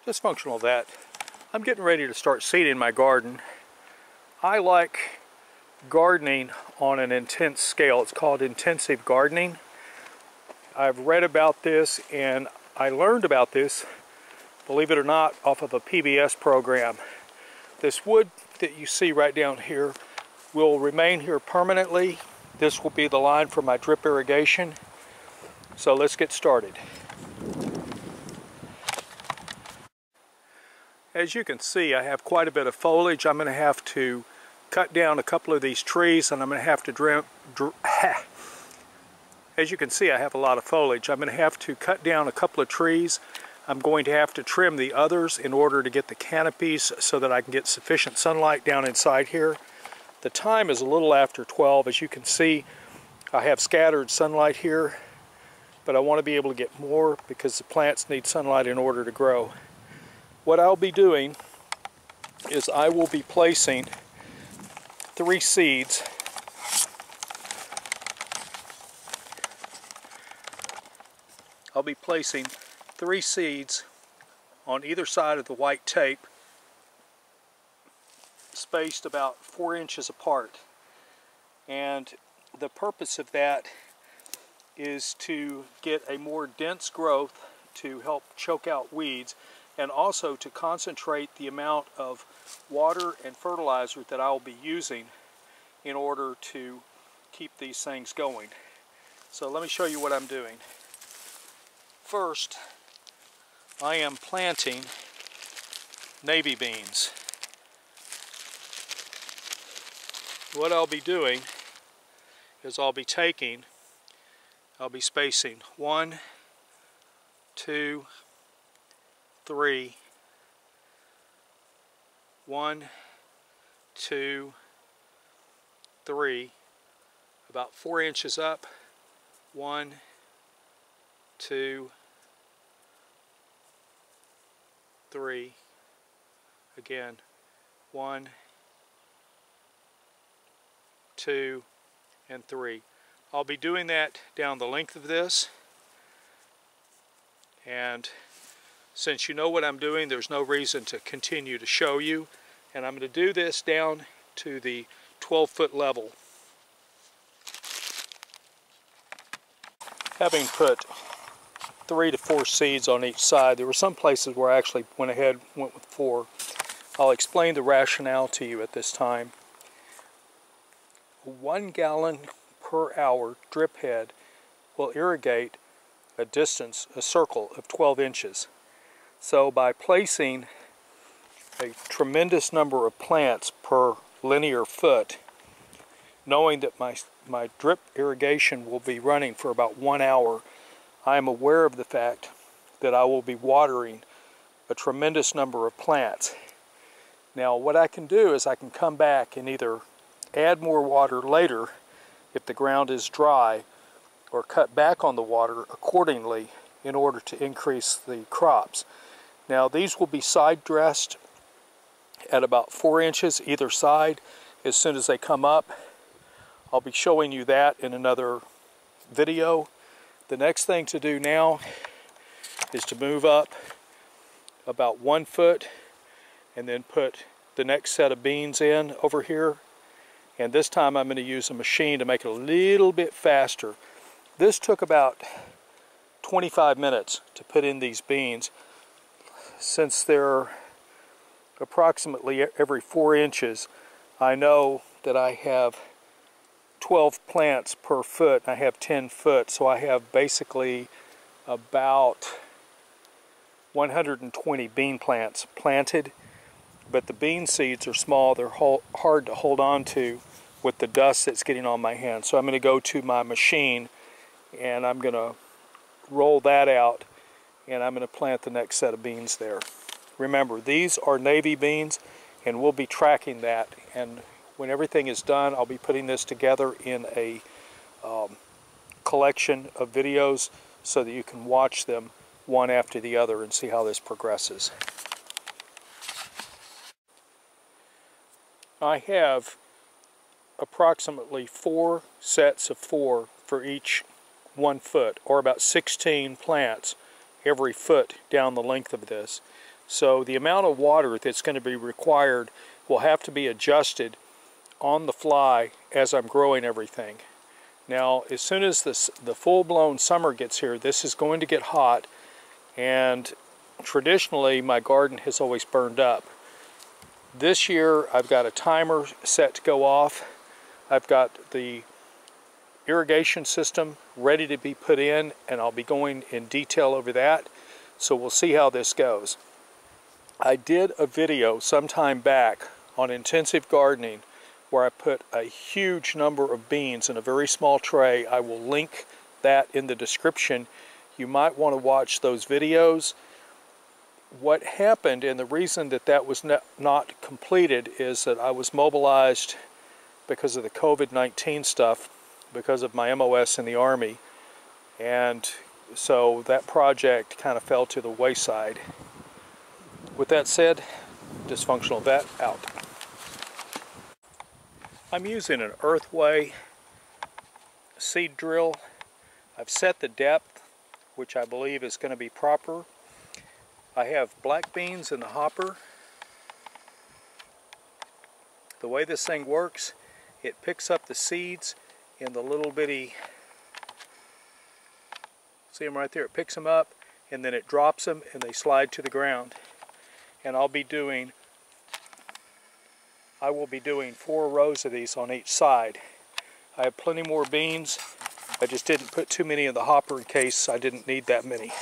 dysfunctional of that. I'm getting ready to start seeding my garden. I like gardening on an intense scale. It's called intensive gardening. I've read about this and I learned about this, believe it or not, off of a PBS program. This wood that you see right down here will remain here permanently. This will be the line for my drip irrigation. So let's get started. As you can see, I have quite a bit of foliage. I'm going to have to cut down a couple of these trees, and I'm going to have to as you can see, I have a lot of foliage. I'm going to have to cut down a couple of trees. I'm going to have to trim the others in order to get the canopies so that I can get sufficient sunlight down inside here. The time is a little after 12. As you can see, I have scattered sunlight here, but I want to be able to get more because the plants need sunlight in order to grow. What I'll be doing is I will be placing 3 seeds . I'll be placing 3 seeds on either side of the white tape, spaced about 4 inches apart. And the purpose of that is to get a more dense growth to help choke out weeds, and also to concentrate the amount of water and fertilizer that I'll be using in order to keep these things going. So let me show you what I'm doing. First, I am planting navy beans. What I'll be doing is I'll be spacing 1, 2, 3, 1, 2, 3, about 4 inches up, 1, 2, 3, again, 1, 2, and 3. I'll be doing that down the length of this, and since you know what I'm doing, there's no reason to continue to show you, and I'm going to do this down to the 12-foot level. Having put 3 to 4 seeds on each side, there were some places where I actually went with 4. I'll explain the rationale to you at this time. 1 gallon per hour drip head will irrigate a circle of 12 inches. So by placing a tremendous number of plants per linear foot, knowing that my drip irrigation will be running for about 1 hour, I am aware of the fact that I will be watering a tremendous number of plants. Now what I can do is I can come back and either add more water later if the ground is dry, or cut back on the water accordingly in order to increase the crops. Now these will be side dressed at about 4 inches either side as soon as they come up. I'll be showing you that in another video. The next thing to do now is to move up about 1 foot and then put the next set of beans in over here. And this time I'm going to use a machine to make it a little bit faster. This took about 25 minutes to put in these beans. Since they're approximately every 4 inches, I know that I have 12 plants per foot. I have 10 foot, so I have basically about 120 bean plants planted. But the bean seeds are small, they're hard to hold on to with the dust that's getting on my hand. So I'm going to go to my machine and I'm going to roll that out, and I'm going to plant the next set of beans there. Remember, these are navy beans, and we'll be tracking that, and when everything is done, I'll be putting this together in a collection of videos so that you can watch them one after the other and see how this progresses. I have approximately 4 sets of 4 for each 1 foot, or about 16 plants every foot down the length of this. So the amount of water that's going to be required will have to be adjusted on the fly as I'm growing everything. Now, as soon as the full-blown summer gets here, this is going to get hot, and traditionally my garden has always burned up. This year I've got a timer set to go off. I've got the irrigation system ready to be put in, and I'll be going in detail over that. So we'll see how this goes. I did a video sometime back on intensive gardening where I put a huge number of beans in a very small tray. I will link that in the description. You might want to watch those videos. What happened, and the reason that that was not completed, is that I was mobilized because of the COVID-19 stuff, because of my MOS in the Army, and so that project kind of fell to the wayside. With that said, dysfunctional vet out. I'm using an Earthway seed drill. I've set the depth, which I believe is going to be proper. I have black beans in the hopper. The way this thing works, it picks up the seeds in the little bitty, see them right there, it picks them up and then it drops them and they slide to the ground. And I will be doing 4 rows of these on each side. I have plenty more beans. I just didn't put too many in the hopper in case I didn't need that many.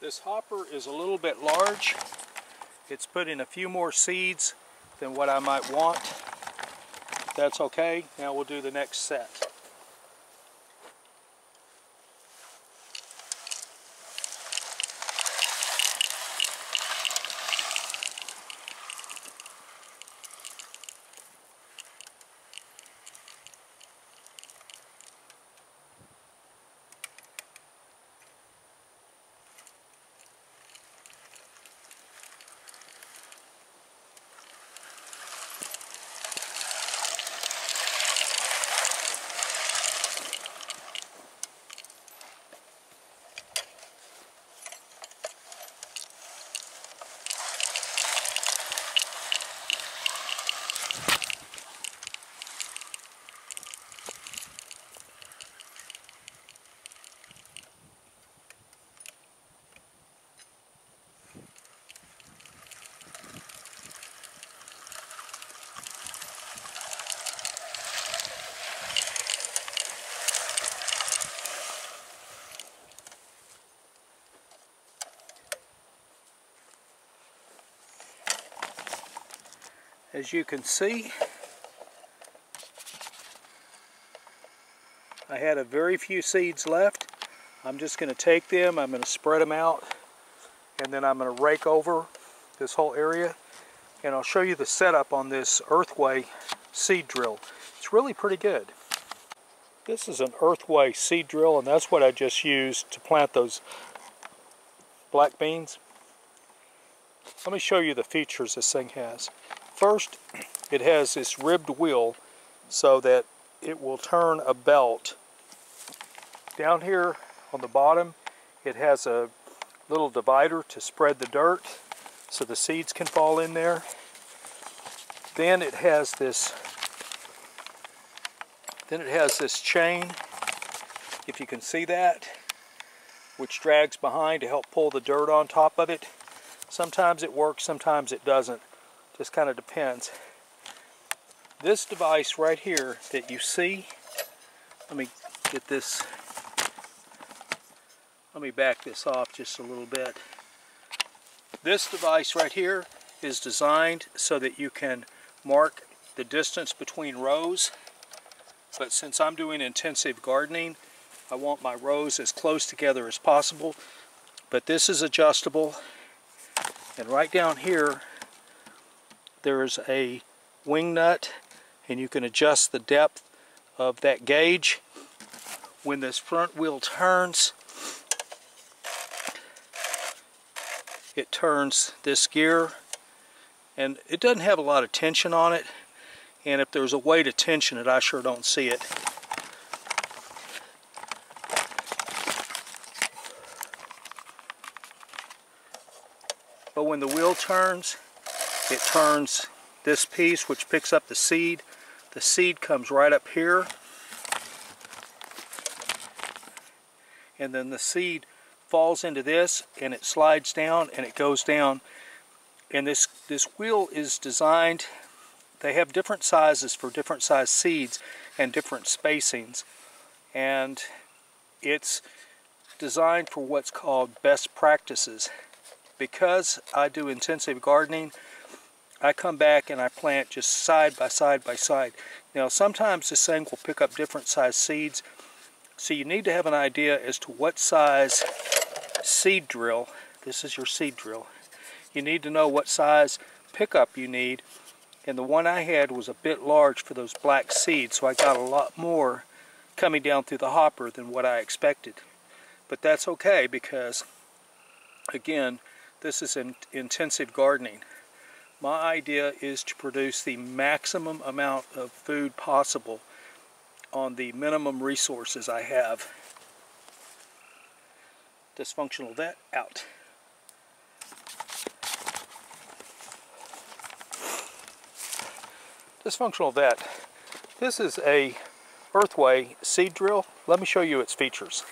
This hopper is a little bit large. It's putting a few more seeds than what I might want. That's okay. Now we'll do the next set. As you can see, I had a very few seeds left. I'm just going to take them, I'm going to spread them out, and then I'm going to rake over this whole area, and I'll show you the setup on this Earthway seed drill. It's really pretty good. This is an earthway seed drill, and that's what I just used to plant those black beans. Let me show you the features this thing has. First, it has this ribbed wheel so that it will turn a belt. Down here on the bottom, it has a little divider to spread the dirt so the seeds can fall in there. Then it has this chain, if you can see that, which drags behind to help pull the dirt on top of it. Sometimes it works, sometimes it doesn't. Just kind of depends. This device right here that you see, let me back this off just a little bit. This device right here is designed so that you can mark the distance between rows. But since I'm doing intensive gardening, I want my rows as close together as possible. But this is adjustable. And right down here, there's a wing nut, and you can adjust the depth of that gauge. When this front wheel turns, it turns this gear, and it doesn't have a lot of tension on it. And if there's a way to tension it, I sure don't see it. But when the wheel turns, it turns this piece which picks up the seed. The seed comes right up here. And then the seed falls into this, and it slides down, and it goes down. And this wheel is designed, they have different sizes for different size seeds and different spacings. And it's designed for what's called best practices. Because I do intensive gardening, I come back and I plant just side by side by side. Now sometimes this thing will pick up different size seeds, so you need to have an idea as to what size seed drill. This is your seed drill. You need to know what size pickup you need, and the one I had was a bit large for those black seeds, so I got a lot more coming down through the hopper than what I expected. But that's okay, because again, this is intensive gardening. My idea is to produce the maximum amount of food possible on the minimum resources I have. Dysfunctional vet out. Dysfunctional vet. This is a earthway seed drill. Let me show you its features.